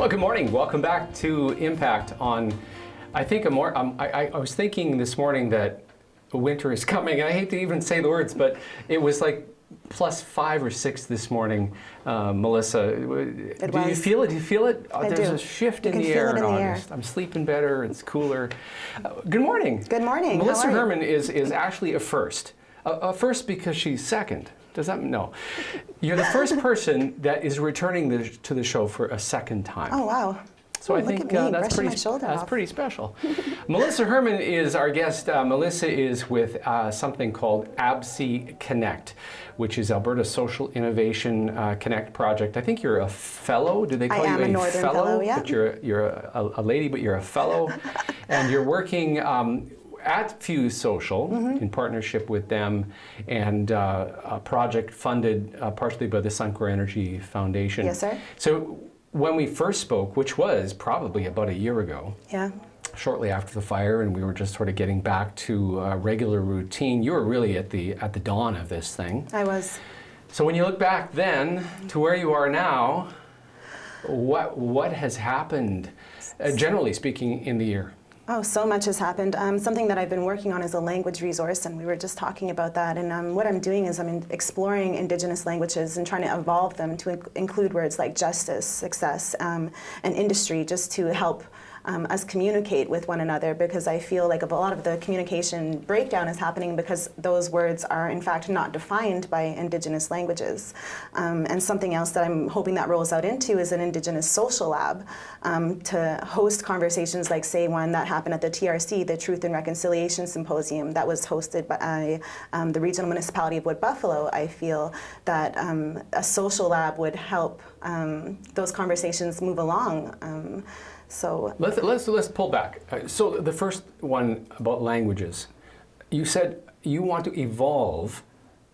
Well, good morning. Welcome back to Impact on, I think, I was thinking this morning that winter is coming. I hate to even say the words, but it was like plus 5 or 6 this morning. Melissa, do you feel it? Do you feel it? There's a shift in the air in August. I'm sleeping better. It's cooler. Good morning. Good morning. Melissa Herman is actually a first. A first because she's second. Does that no? You're the first person that is returning to the show for a second time. Oh wow! So I think that's pretty special. Melissa Herman is our guest. Melissa is with something called ABSI Connect, which is Alberta Social Innovation Connect project. I think you're a fellow. Do they call you a Northern fellow? Yeah. But you're a lady, but you're a fellow, and you're working at Fuse Social in partnership with them, and a project funded partially by the Suncor Energy Foundation. Yes, sir. So when we first spoke, which was probably about a year ago, shortly after the fire, and we were just sort of getting back to regular routine, you were really at the dawn of this thing. I was. So when you look back then to where you are now, what has happened, generally speaking, in the year? Oh, so much has happened. Something that I've been working on is a language resource, and we were just talking about that. And what I'm doing is I'm exploring Indigenous languages and trying to evolve them to include words like justice, success, and industry, just to help us communicate with one another, because I feel like a lot of the communication breakdown is happening because those words are in fact not defined by Indigenous languages. And something else that I'm hoping that rolls out into is an Indigenous social lab to host conversations like, say, one that happened at the TRC, the Truth and Reconciliation Symposium, that was hosted by the Regional Municipality of Wood Buffalo. I feel that a social lab would help those conversations move along. So let's pull back. So the first one about languages, you said you want to evolve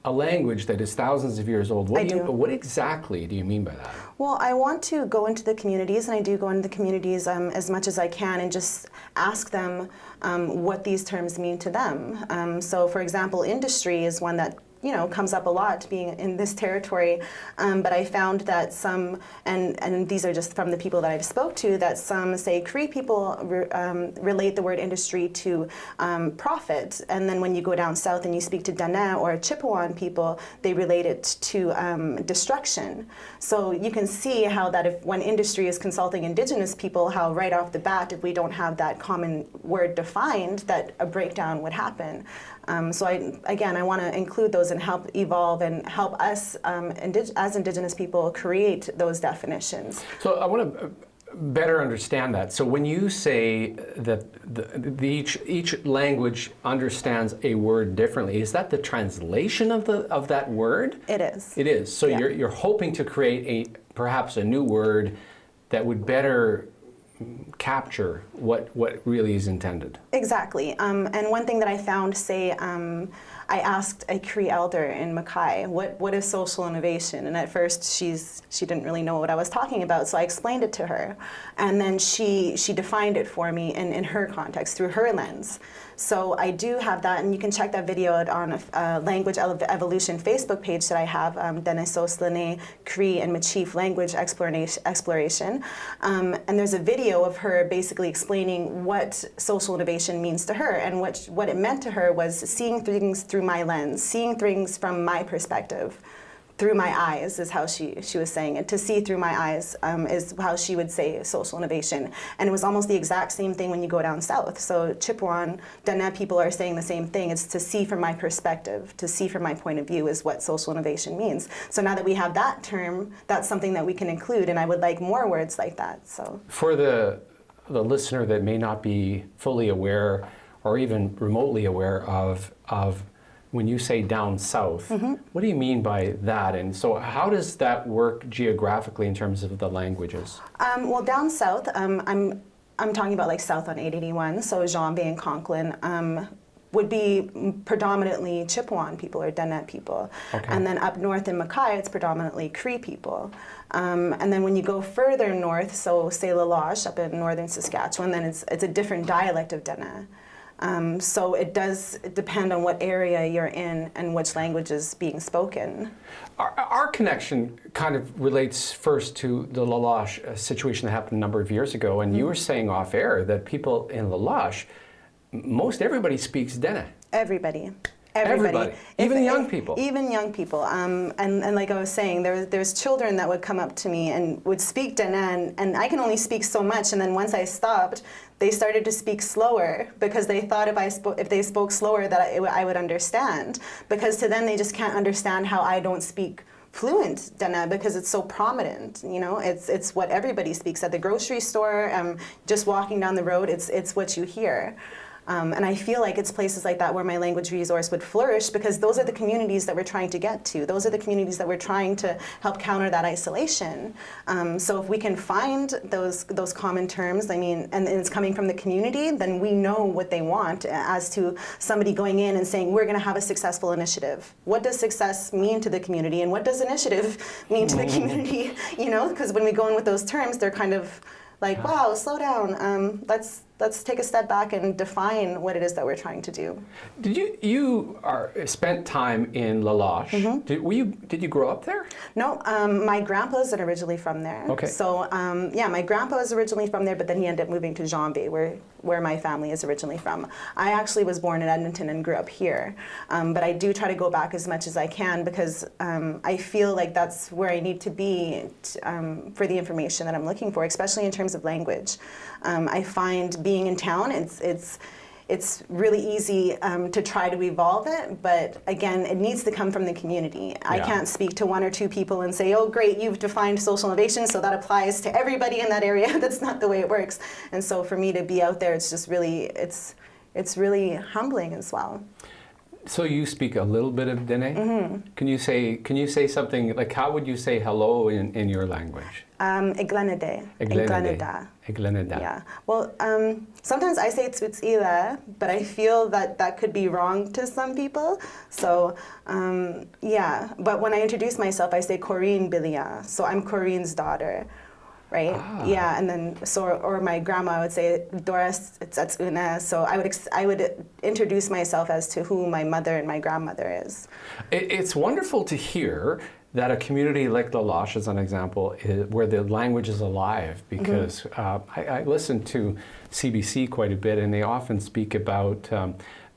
a language that is thousands of years old. What exactly do you mean by that? Well, I want to go into the communities, and I do go into the communities as much as I can, and just ask them what these terms mean to them. So, for example, industry is one that comes up a lot being in this territory, but I found that some, and these are just from the people that I've spoke to, that some say Cree people relate the word industry to profit, and then when you go down south and you speak to Dana or Chippewan people, they relate it to destruction. So you can see how that when industry is consulting Indigenous people, how right off the bat, if we don't have that common word defined, that a breakdown would happen. So I want to include those and help evolve and help us as Indigenous people create those definitions. So I want to better understand that. So when you say that each language understands a word differently, is that the translation of that word? It is. It is. So you're hoping to create perhaps a new word that would better capture what really is intended. Exactly. And one thing that I found, say, I asked a Cree elder in Mackay, what is social innovation? And at first she didn't really know what I was talking about, so I explained it to her. And then she defined it for me in her context, through her lens. So I do have that, and you can check that video out on a Language Evolution Facebook page that I have, Denesoslane Cree and Michif Language Exploration. And there's a video of her basically explaining what social innovation means to her, and what it meant to her was seeing things through my lens, seeing things from my perspective. Through my eyes is how she was saying it. To see through my eyes is how she would say social innovation. And it was almost the exact same thing when you go down south. So Chippewan, Dana people are saying the same thing. It's to see from my perspective, to see from my point of view is what social innovation means. So now that we have that term, that's something that we can include, and I would like more words like that. So for the listener that may not be fully aware or even remotely aware of when you say down south, what do you mean by that? And so how does that work geographically in terms of the languages? Well, down south, I'm talking about like south on 881, so Jambe and Conklin would be predominantly Chippewan people or Danet people. Okay. And then up north in Mackay, it's predominantly Cree people. And then when you go further north, so say La Loche up in northern Saskatchewan, then it's a different dialect of Dana. So it does depend on what area you're in and which language is being spoken. Our connection kind of relates first to the La Loche situation that happened a number of years ago, and you were saying off air that people in La Loche, most everybody speaks Dene. Everybody. Even young people. Even young people. And like I was saying, there's children that would come up to me and would speak Dene, and I can only speak so much. And then once I stopped, they started to speak slower because they thought if they spoke slower that I would understand. Because to them, they just can't understand how I don't speak fluent Dene because it's so prominent. You know, it's what everybody speaks at the grocery store. Just walking down the road, it's what you hear. And I feel like it's places like that where my language resource would flourish because those are the communities that we're trying to get to. Those are the communities that we're trying to help counter that isolation. So if we can find those common terms, I mean, and it's coming from the community, then we know what they want as to somebody going in and saying, we're going to have a successful initiative. What does success mean to the community and what does initiative mean to the community? You know, because when we go in with those terms, they're kind of like, wow, slow down. Let's take a step back and define what it is that we're trying to do. Did you spent time in La Loche? Mm-hmm. Did you grow up there? No, my grandpa is originally from there. Okay. So yeah, my grandpa is originally from there, but then he ended up moving to Jambe, where my family is originally from. I actually was born in Edmonton and grew up here, but I do try to go back as much as I can because I feel like that's where I need to be for the information that I'm looking for, especially in terms of language. I find being in town, it's really easy to try to evolve it, but again, it needs to come from the community. Yeah. I can't speak to one or two people and say, oh great, you've defined social innovation, so that applies to everybody in that area. That's not the way it works. And so for me to be out there, it's just really, it's really humbling as well. So you speak a little bit of Dene? Mm-hmm. Can you say something, like how would you say hello in your language? Iglenede. Igleneda. Yeah. Well, sometimes I say Tsutsila, but I feel that could be wrong to some people. So, yeah. But when I introduce myself, I say Corinne Bilia. So I'm Corinne's daughter. Right. Ah. Yeah, and then or my grandma would say Doris Tsatsuna. So I would introduce myself as to who my mother and my grandmother is. It's wonderful to hear that a community like La Loche, as an example, where the language is alive. Because I listen to CBC quite a bit, and they often speak about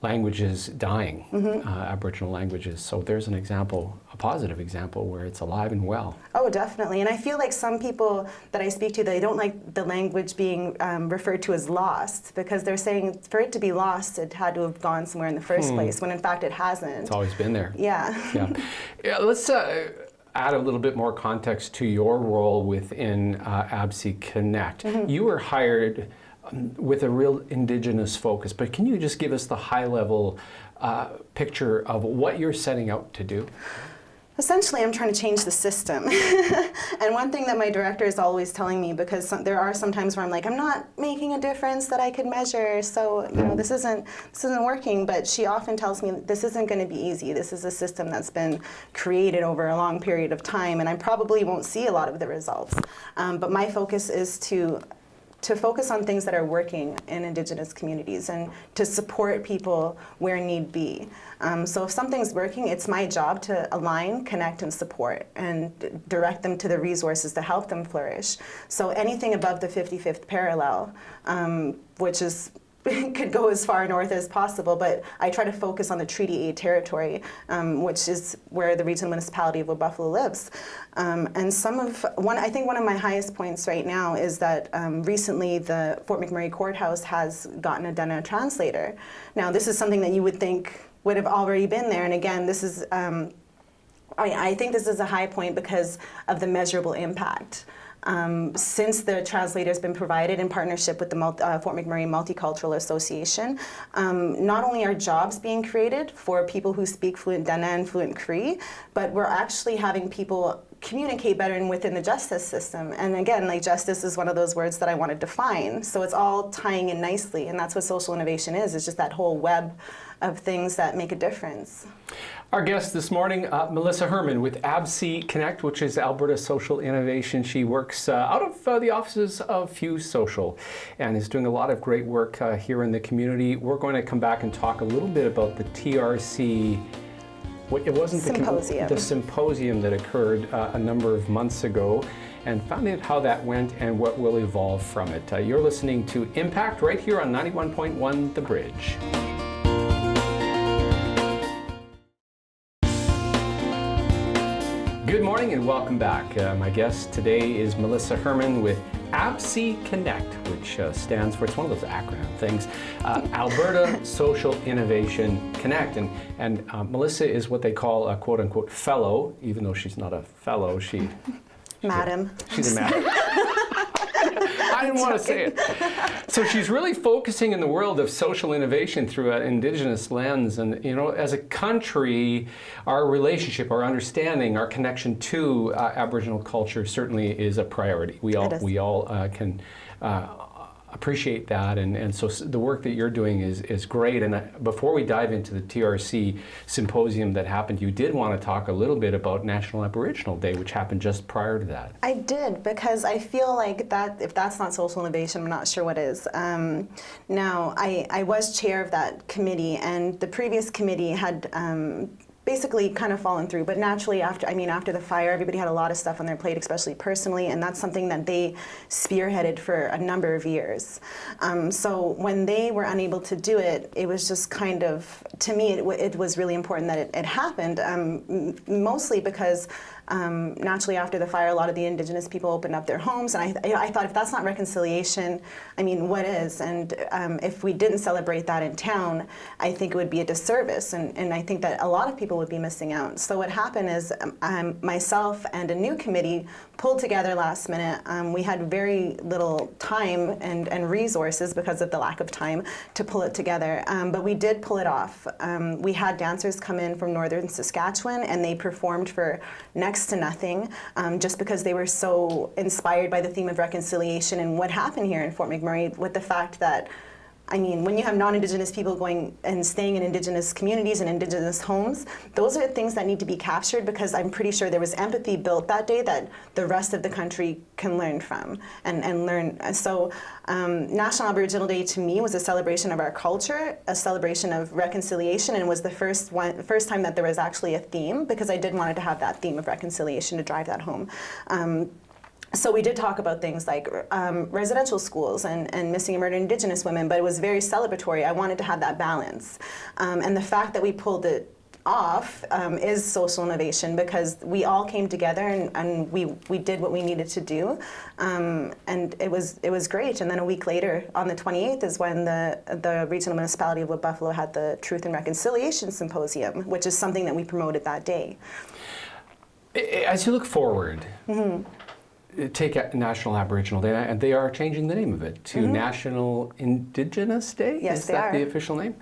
languages dying, Aboriginal languages. So there's an example, a positive example, where it's alive and well. Oh, definitely. And I feel like some people that I speak to, they don't like the language being referred to as lost, because they're saying for it to be lost, it had to have gone somewhere in the first place, when in fact it hasn't. It's always been there. Yeah. Yeah, let's add a little bit more context to your role within ABSI Connect. You were hired with a real Indigenous focus, but can you just give us the high-level picture of what you're setting out to do? Essentially, I'm trying to change the system. And one thing that my director is always telling me, because there are some times where I'm like, I'm not making a difference that I could measure, so you know, this isn't working, but she often tells me this isn't going to be easy. This is a system that's been created over a long period of time, and I probably won't see a lot of the results. But my focus is to focus on things that are working in Indigenous communities and to support people where need be. So if something's working, it's my job to align, connect, and support, and direct them to the resources to help them flourish. So anything above the 55th parallel, which is could go as far north as possible, but I try to focus on the Treaty 8 territory, which is where the regional municipality of Buffalo lives. And I think one of my highest points right now is that recently the Fort McMurray courthouse has gotten a Dene translator. Now this is something that you would think would have already been there, and again, this is, I think this is a high point because of the measurable impact. Since the translator has been provided in partnership with the Fort McMurray Multicultural Association, not only are jobs being created for people who speak fluent Dene and fluent Cree, but we're actually having people communicate better and within the justice system. And again, like, justice is one of those words that I want to define. So it's all tying in nicely, and that's what social innovation is. It's just that whole web of things that make a difference. Our guest this morning, Melissa Herman with ABSI Connect, which is Alberta Social Innovation. She works out of the offices of Fuse Social and is doing a lot of great work here in the community. We're going to come back and talk a little bit about the TRC. It wasn't the symposium that occurred a number of months ago, and found out how that went and what will evolve from it. You're listening to Impact right here on 91.1 The Bridge. Good morning and welcome back. My guest today is Melissa Herman with ABSI Connect, which stands for, it's one of those acronym things, Alberta Social Innovation Connect. And Melissa is what they call a quote-unquote fellow, even though she's not a fellow. She's a madam. I didn't want to say it. So she's really focusing in the world of social innovation through an Indigenous lens. And, you know, as a country, our relationship, our understanding, our connection to Aboriginal culture certainly is a priority. We all can appreciate that, and so the work that you're doing is great. And before we dive into the TRC symposium that happened, you did want to talk a little bit about National Aboriginal Day, which happened just prior to that. I did, because I feel like that if that's not social innovation, I'm not sure what is. Now, I was chair of that committee, and the previous committee had basically kind of fallen through, but naturally after the fire, everybody had a lot of stuff on their plate, especially personally, and that's something that they spearheaded for a number of years. So when they were unable to do it, it was just kind of, to me, it was really important that it happened, mostly because naturally after the fire, a lot of the Indigenous people opened up their homes, and I thought, if that's not reconciliation, I mean, what is? And if we didn't celebrate that in town, I think it would be a disservice, and I think that a lot of people would be missing out. So what happened is myself and a new committee pulled together last minute. We had very little time and resources because of the lack of time to pull it together, but we did pull it off. We had dancers come in from northern Saskatchewan, and they performed for next to nothing, just because they were so inspired by the theme of reconciliation and what happened here in Fort McMurray, with the fact that, I mean, when you have non-Indigenous people going and staying in Indigenous communities and Indigenous homes, those are things that need to be captured, because I'm pretty sure there was empathy built that day that the rest of the country can learn from and learn. So National Aboriginal Day to me was a celebration of our culture, a celebration of reconciliation, and was the first time that there was actually a theme, because I did wanted to have that theme of reconciliation to drive that home. So we did talk about things like residential schools and missing and murdered Indigenous women, but it was very celebratory. I wanted to have that balance. And the fact that we pulled it off is social innovation, because we all came together and we did what we needed to do. And it was great. And then a week later, on the 28th, is when the regional municipality of Wood Buffalo had the Truth and Reconciliation Symposium, which is something that we promoted that day. As you look forward, take National Aboriginal Day, and they are changing the name of it to National Indigenous Day? Yes, they are. Is that the official name?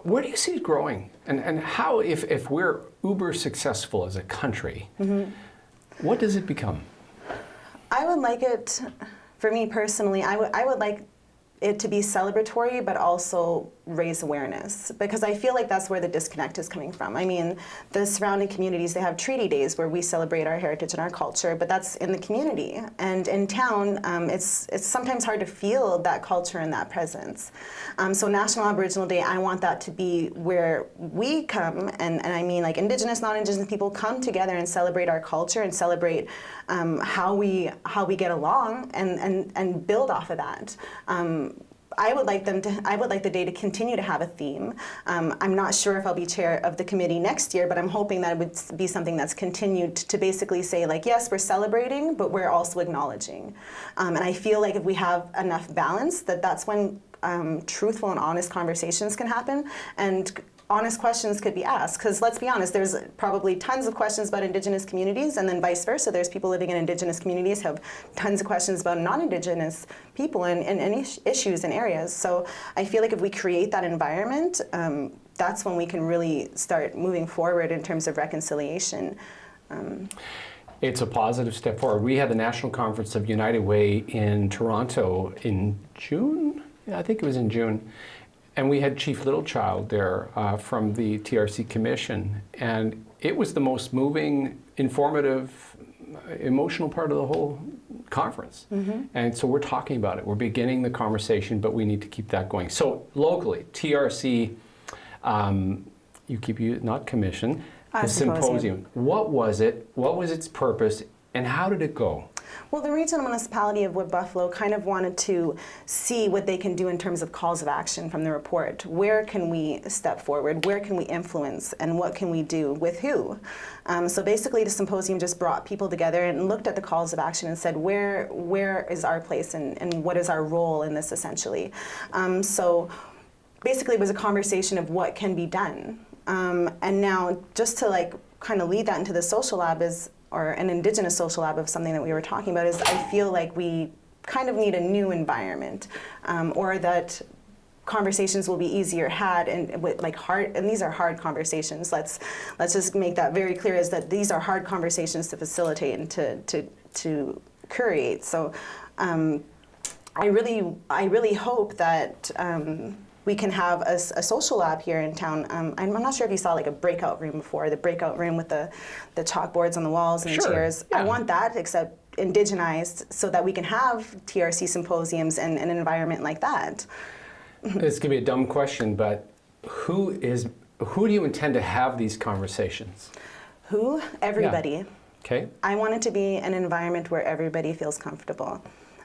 Where do you see it growing? And how, if we're uber successful as a country, what does it become? I would like it, for me personally, I would like it to be celebratory, but also raise awareness, because I feel like that's where the disconnect is coming from. I mean, the surrounding communities, they have treaty days where we celebrate our heritage and our culture, but that's in the community. And in town, it's sometimes hard to feel that culture and that presence. So National Aboriginal Day, I want that to be where we come, and I mean like Indigenous, non-Indigenous people come together and celebrate our culture and celebrate how we get along and build off of that. I would like the day to continue to have a theme. I'm not sure if I'll be chair of the committee next year, but I'm hoping that it would be something that's continued to basically say, like, yes, we're celebrating, but we're also acknowledging. And I feel like if we have enough balance, that's when truthful and honest conversations can happen, and honest questions could be asked. Because let's be honest, there's probably tons of questions about Indigenous communities, and then vice versa. There's people living in Indigenous communities have tons of questions about non-Indigenous people and issues and areas. So I feel like if we create that environment, that's when we can really start moving forward in terms of reconciliation. It's a positive step forward. We had the National Conference of United Way in Toronto in June. Yeah, I think it was in June. And we had Chief Littlechild there from the TRC Commission, and it was the most moving, informative, emotional part of the whole conference. And so we're talking about it. We're beginning the conversation, but we need to keep that going. So locally, TRC, not commission, the symposium. What was it? What was its purpose? And how did it go? Well, the regional municipality of Wood Buffalo kind of wanted to see what they can do in terms of calls of action from the report. Where can we step forward? Where can we influence? And what can we do with who? So basically, the symposium just brought people together and looked at the calls of action and said, where is our place and what is our role in this, essentially? So basically, it was a conversation of what can be done. And now, just to kind of lead that into the social lab or an Indigenous social lab of something that we were talking about, is I feel like we kind of need a new environment, or that conversations will be easier had and with and these are hard conversations. Let's just make that very clear, is that these are hard conversations to facilitate and to create. So I really hope that we can have a social lab here in town. I'm not sure if you saw a breakout room before, the breakout room with the chalkboards on the walls and the chairs. Yeah. I want that, except indigenized, so that we can have TRC symposiums and an environment like that. It's gonna be a dumb question, but who do you intend to have these conversations? Who? Everybody. Yeah. Okay. I want it to be an environment where everybody feels comfortable.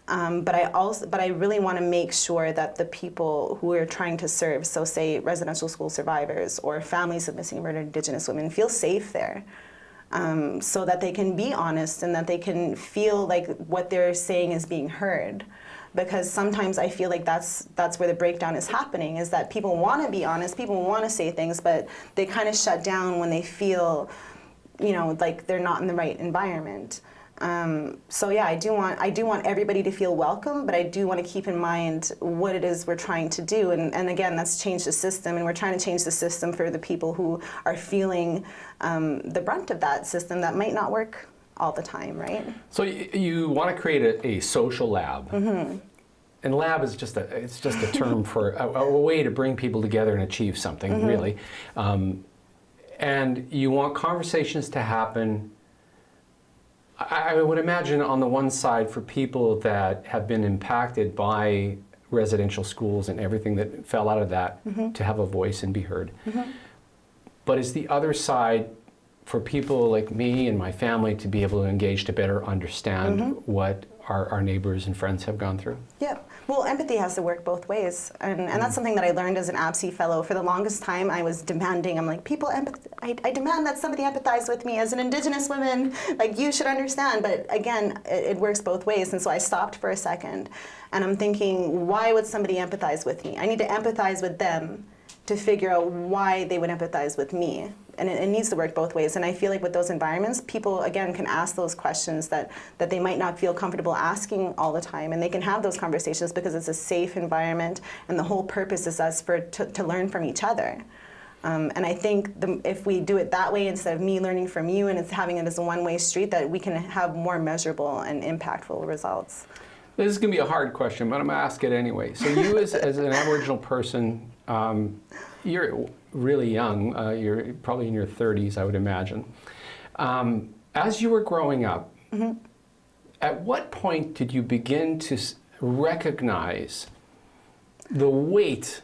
But I really want to make sure that the people who we're trying to serve, so say residential school survivors or families of missing and murdered Indigenous women, feel safe there, so that they can be honest and that they can feel like what they're saying is being heard. Because sometimes I feel like that's where the breakdown is happening, is that people want to be honest, people want to say things, but they kind of shut down when they feel, like they're not in the right environment. So yeah, I do want everybody to feel welcome, but I do want to keep in mind what it is we're trying to do. And again, that's change the system, and we're trying to change the system for the people who are feeling the brunt of that system that might not work all the time, right? So you want to create a social lab. And lab is just a term for a way to bring people together and achieve something, really. And you want conversations to happen, I would imagine, on the one side, for people that have been impacted by residential schools and everything that fell out of that, to have a voice and be heard. But is the other side for people like me and my family to be able to engage, to better understand what our neighbors and friends have gone through? Yeah. Well, empathy has to work both ways, and that's something that I learned as an ABSI fellow. For the longest time, I was demanding, I demand that somebody empathize with me as an Indigenous woman, you should understand. But again, it works both ways, and so I stopped for a second, and I'm thinking, why would somebody empathize with me? I need to empathize with them to figure out why they would empathize with me. And it needs to work both ways. And I feel like with those environments, people, again, can ask those questions that they might not feel comfortable asking all the time. And they can have those conversations because it's a safe environment. And the whole purpose is to learn from each other. And I think if we do it that way, instead of me learning from you and it's having it as a one-way street, that we can have more measurable and impactful results. This is going to be a hard question, but I'm going to ask it anyway. So you as an Aboriginal person, you're really young, you're probably in your 30s, I would imagine. As you were growing up, at what point did you begin to recognize the weight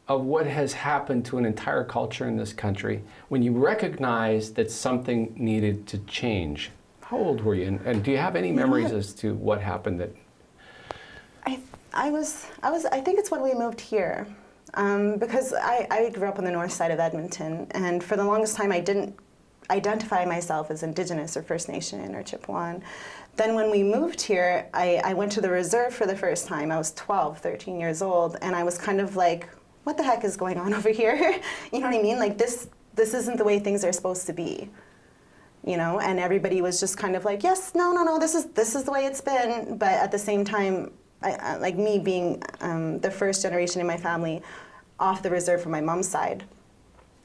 of what has happened to an entire culture in this country, when you recognized that something needed to change? How old were you, and do you have any memories as to what happened that... I think it's when we moved here. Because I grew up on the north side of Edmonton, and for the longest time I didn't identify myself as Indigenous or First Nation or Chippewan. Then when we moved here, I went to the reserve for the first time. I was 12, 13 years old, and I was kind of like, what the heck is going on over here? You know what I mean? This isn't the way things are supposed to be. And everybody was just kind of like, yes, no, this is the way it's been. But at the same time, like me being the first generation in my family off the reserve from my mom's side,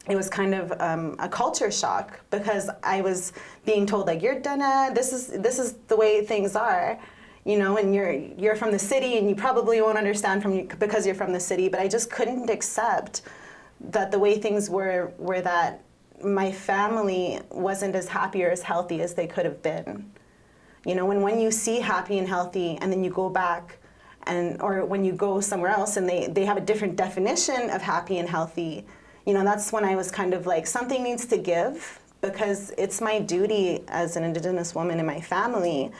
it was kind of a culture shock, because I was being told, you're done, this is the way things are, you know, and you're from the city and you probably won't understand because you're from the city, but I just couldn't accept that the way things were that my family wasn't as happy or as healthy as they could have been. You know, when you see happy and healthy and then you go back or when you go somewhere else and they have a different definition of happy and healthy, you know, that's when I was kind of like, something needs to give, because it's my duty as an Indigenous woman in my family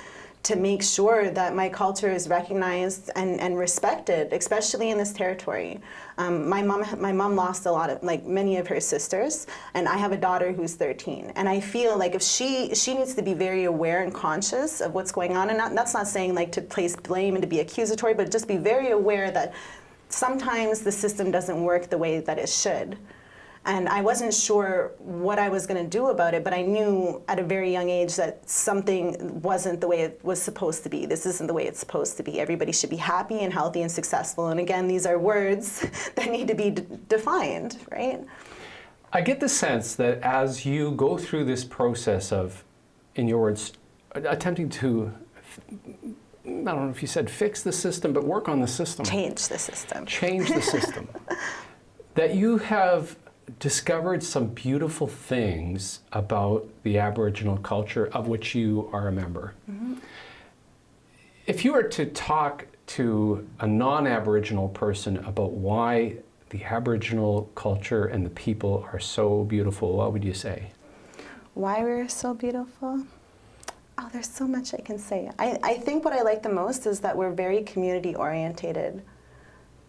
to make sure that my culture is recognized and respected, especially in this territory. My mom lost a lot of, like, many of her sisters, and I have a daughter who's 13. And I feel like if she needs to be very aware and conscious of what's going on, and that's not saying like to place blame and to be accusatory, but just be very aware that sometimes the system doesn't work the way that it should. And I wasn't sure what I was going to do about it, but I knew at a very young age that something wasn't the way it was supposed to be. This isn't the way it's supposed to be. Everybody should be happy and healthy and successful. And again, these are words that need to be defined, right? I get the sense that as you go through this process of, in your words, attempting to, I don't know if you said fix the system, but work on the system. Change the system. Change the system. That you have discovered some beautiful things about the Aboriginal culture of which you are a member. Mm-hmm. If you were to talk to a non-Aboriginal person about why the Aboriginal culture and the people are so beautiful, what would you say? Why we're so beautiful? Oh, there's so much I can say. I think what I like the most is that we're very community orientated.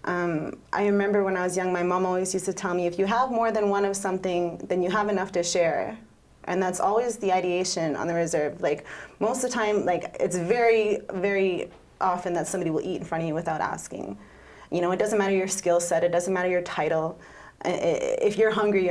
I remember when I was young, my mom always used to tell me, if you have more than one of something, then you have enough to share. And that's always the ideation on the reserve. Like, most of the time, like, it's very, very often that somebody will eat in front of you without asking. You know, it doesn't matter your skill set, it doesn't matter your title. If you're hungry,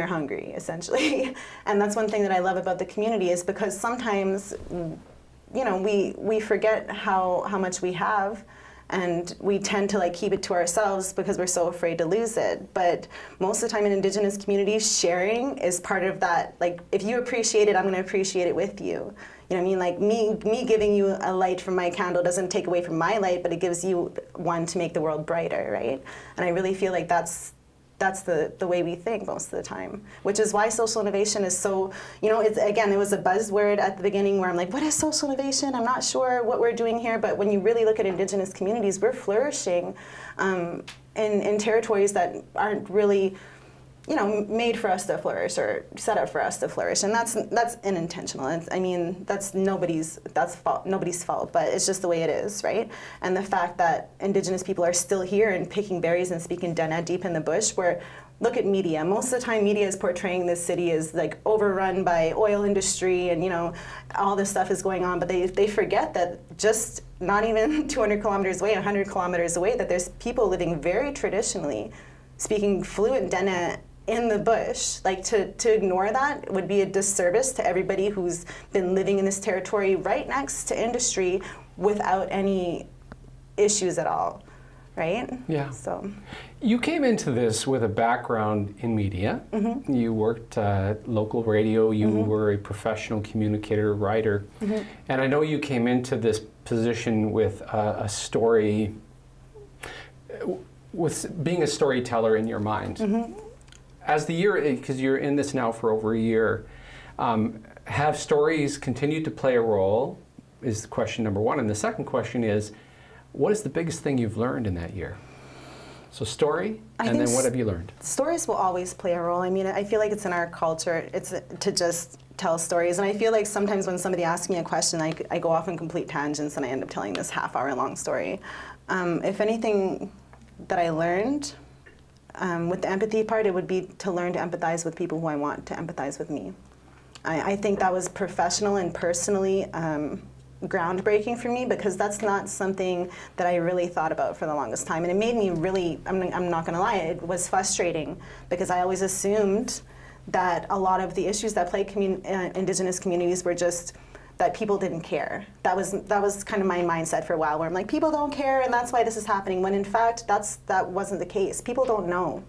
essentially. And that's one thing that I love about the community, is because sometimes, you know, we forget how much we have. And we tend to like keep it to ourselves because we're so afraid to lose it. But most of the time in Indigenous communities, sharing is part of that. Like, if you appreciate it, I'm going to appreciate it with you. You know what I mean? Like, me giving you a light from my candle doesn't take away from my light, but it gives you one to make the world brighter, right? And I really feel like that's the way we think most of the time, which is why social innovation is so, you know, it was a buzzword at the beginning where I'm like, what is social innovation? I'm not sure what we're doing here, but when you really look at Indigenous communities, we're flourishing in territories that aren't really, you know, made for us to flourish or set up for us to flourish, and that's unintentional. I mean, that's nobody's fault, but it's just the way it is, right? And the fact that Indigenous people are still here and picking berries and speaking Dana deep in the bush, where, look at media. Most of the time, media is portraying this city as like overrun by oil industry and, you know, all this stuff is going on, but they forget that just not even 200 kilometers away, 100 kilometers away, that there's people living very traditionally, speaking fluent Dana in the bush. Like, to ignore that would be a disservice to everybody who's been living in this territory right next to industry without any issues at all, right? Yeah. So you came into this with a background in media. Mm-hmm. You worked local radio. You mm-hmm. were a professional communicator, writer. Mm-hmm. And I know you came into this position with a story, with being a storyteller in your mind. Mm-hmm. As the year, because you're in this now for over a year, have stories continued to play a role, is question number one. And the second question is, what is the biggest thing you've learned in that year? So story, and then what have you learned? Stories will always play a role. I mean, I feel like it's in our culture, it's to just tell stories. And I feel like sometimes when somebody asks me a question, I go off on complete tangents and I end up telling this half-hour-long story. If anything that I learned, with the empathy part, it would be to learn to empathize with people who I want to empathize with me. I think that was professional and personally groundbreaking for me, because that's not something that I really thought about for the longest time. And it made me really, I'm not going to lie, it was frustrating, because I always assumed that a lot of the issues that plague Indigenous communities were just that people didn't care. That was kind of my mindset for a while, where I'm like, people don't care and that's why this is happening, when in fact that wasn't the case. People don't know.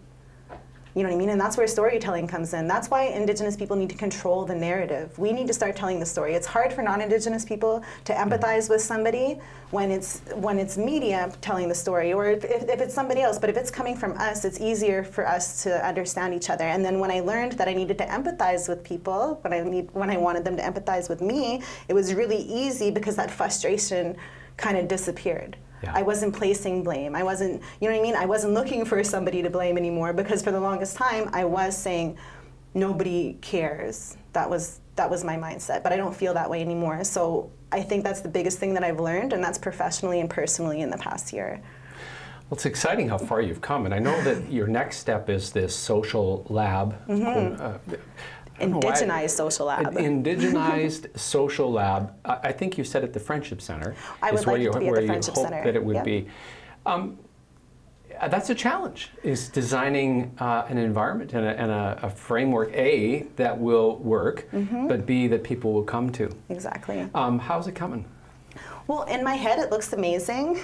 You know what I mean? And that's where storytelling comes in. That's why Indigenous people need to control the narrative. We need to start telling the story. It's hard for non-Indigenous people to empathize with somebody when it's media telling the story, or if it's somebody else. But if it's coming from us, it's easier for us to understand each other. And then when I learned that I needed to empathize with people, when I wanted them to empathize with me, it was really easy because that frustration kind of disappeared. Yeah. I wasn't placing blame. I wasn't, you know what I mean? I wasn't looking for somebody to blame anymore, because for the longest time I was saying nobody cares. That was my mindset, but I don't feel that way anymore. So I think that's the biggest thing that I've learned, and that's professionally and personally in the past year. Well, it's exciting how far you've come, and I know that your next step is this social lab. Indigenized social lab. Indigenized social lab. I think you said at the Friendship Center. I would like it to be at the Friendship hope Center. That it would be. That's a challenge, is designing an environment and a framework, A, that will work, but B, that people will come to. Exactly. How's it coming? Well, in my head, it looks amazing.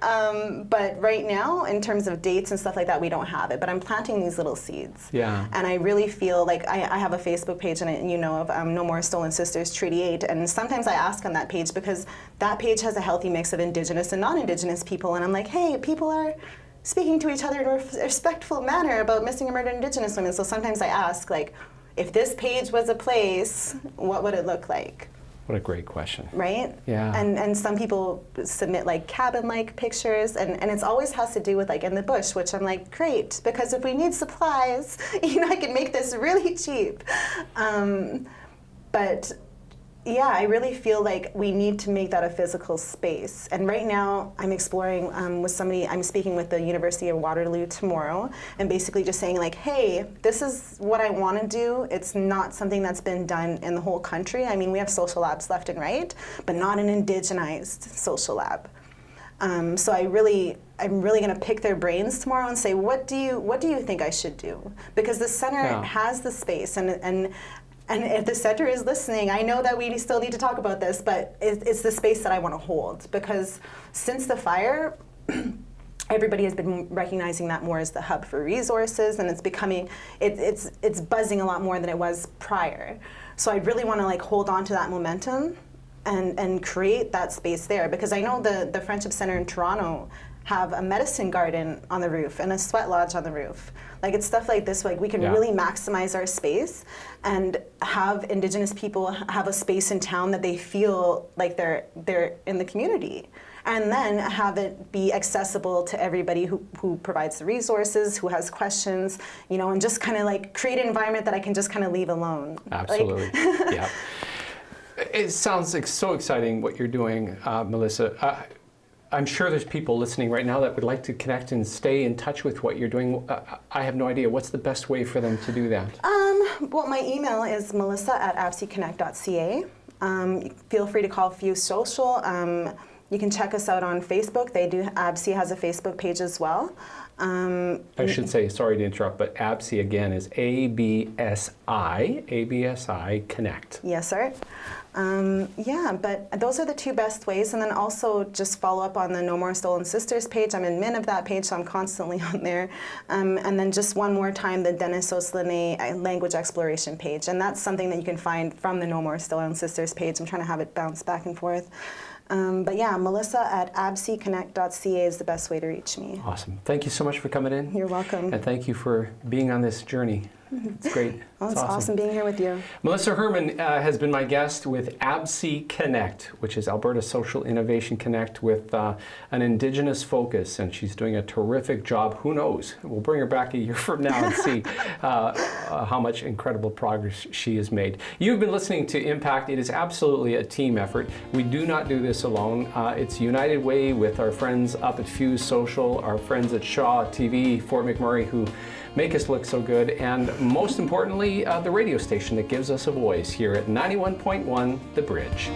But right now, in terms of dates and stuff like that, we don't have it. But I'm planting these little seeds. Yeah. And I really feel like I have a Facebook page, and you know of No More Stolen Sisters Treaty 8. And sometimes I ask on that page, because that page has a healthy mix of Indigenous and non-Indigenous people. And I'm like, hey, people are speaking to each other in a respectful manner about missing and murdered Indigenous women. So sometimes I ask, like, if this page was a place, what would it look like? What a great question. Right? Yeah. And some people submit like cabin-like pictures, and it always has to do with like in the bush, which I'm like, great, because if we need supplies, you know, I can make this really cheap. But yeah, I really feel like we need to make that a physical space. And right now, I'm exploring with somebody, I'm speaking with the University of Waterloo tomorrow, and basically just saying like, hey, this is what I want to do. It's not something that's been done in the whole country. I mean, we have social labs left and right, but not an indigenized social lab. So I'm really going to pick their brains tomorrow and say, what do you think I should do? Because the center has the space, and if the center is listening, I know that we still need to talk about this, but it's the space that I want to hold. Because since the fire, everybody has been recognizing that more as the hub for resources, and it's becoming, it's buzzing a lot more than it was prior. So I really want to like hold on to that momentum and create that space there. Because I know the Friendship Center in Toronto have a medicine garden on the roof and a sweat lodge on the roof. Like, it's stuff like this, like we can really maximize our space and have Indigenous people have a space in town that they feel like they're in the community. And then have it be accessible to everybody who provides the resources, who has questions, you know, and just kind of like create an environment that I can just kind of leave alone. Absolutely, like, yeah. It sounds like so exciting what you're doing, Melissa. I'm sure there's people listening right now that would like to connect and stay in touch with what you're doing. I have no idea. What's the best way for them to do that? Well, my email is melissa@absiconnect.ca. Feel free to call Fuse Social. You can check us out on Facebook. ABSI has a Facebook page as well. I should say, sorry to interrupt, but ABSI again is ABSI Connect. Yes, sir. Yeah, but those are the two best ways. And then also just follow up on the No More Stolen Sisters page. I'm admin of that page, so I'm constantly on there. And then just one more time, the Dennis Oslene language exploration page. And that's something that you can find from the No More Stolen Sisters page. I'm trying to have it bounce back and forth. But yeah, melissa@absiconnect.ca is the best way to reach me. Awesome. Thank you so much for coming in. You're welcome. And thank you for being on this journey. It's great. Well, it's awesome being here with you. Melissa Herman has been my guest with ABSI Connect, which is Alberta Social Innovation Connect with an Indigenous focus, and she's doing a terrific job. Who knows? We'll bring her back a year from now and see how much incredible progress she has made. You've been listening to Impact. It is absolutely a team effort. We do not do this alone. It's a united way with our friends up at Fuse Social, our friends at Shaw TV, Fort McMurray, who make us look so good, and most importantly, the radio station that gives us a voice here at 91.1 The Bridge.